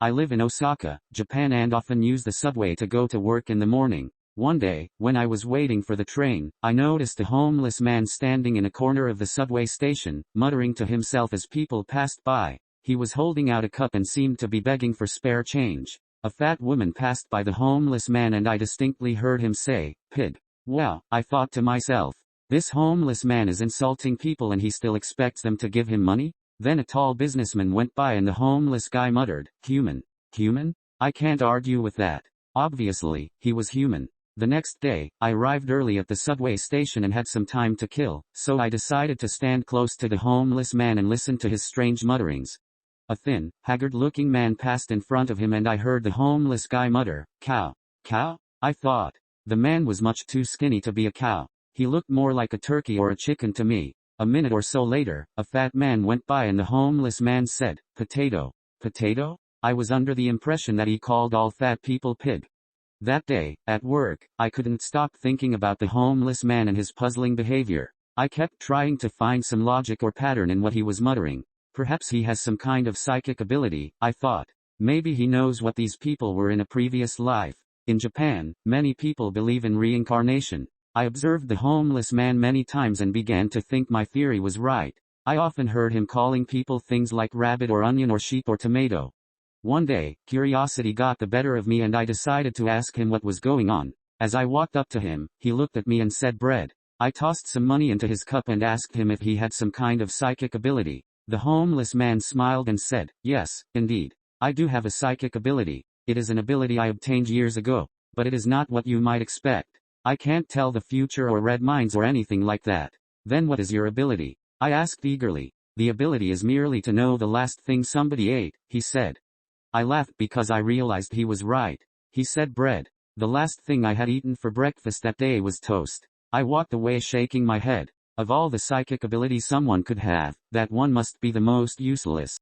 I live in Osaka, Japan and often use the subway to go to work in the morning. One day, when I was waiting for the train, I noticed a homeless man standing in a corner of the subway station, muttering to himself as people passed by. He was holding out a cup and seemed to be begging for spare change. A fat woman passed by the homeless man and I distinctly heard him say, "Pig." Wow, I thought to myself. This homeless man is insulting people and he still expects them to give him money? Then a tall businessman went by and the homeless guy muttered, "Human." Human? I can't argue with that. Obviously, he was human. The next day, I arrived early at the subway station and had some time to kill, so I decided to stand close to the homeless man and listen to his strange mutterings. A thin, haggard-looking man passed in front of him and I heard the homeless guy mutter, "Cow." Cow? I thought. The man was much too skinny to be a cow. He looked more like a turkey or a chicken to me. A minute or so later, a fat man went by and the homeless man said, "Potato." Potato? I was under the impression that he called all fat people pig. That day, at work, I couldn't stop thinking about the homeless man and his puzzling behavior. I kept trying to find some logic or pattern in what he was muttering. Perhaps he has some kind of psychic ability, I thought. Maybe he knows what these people were in a previous life. In Japan, many people believe in reincarnation. I observed the homeless man many times and began to think my theory was right. I often heard him calling people things like rabbit or onion or sheep or tomato. One day, curiosity got the better of me and I decided to ask him what was going on. As I walked up to him, he looked at me and said bread. I tossed some money into his cup and asked him if he had some kind of psychic ability. The homeless man smiled and said, "Yes, indeed. I do have a psychic ability. It is an ability I obtained years ago, but it is not what you might expect. I can't tell the future or read minds or anything like that." "Then what is your ability?" I asked eagerly. "The ability is merely to know the last thing somebody ate," he said. I laughed because I realized he was right. He said bread. The last thing I had eaten for breakfast that day was toast. I walked away shaking my head. Of all the psychic abilities someone could have, that one must be the most useless.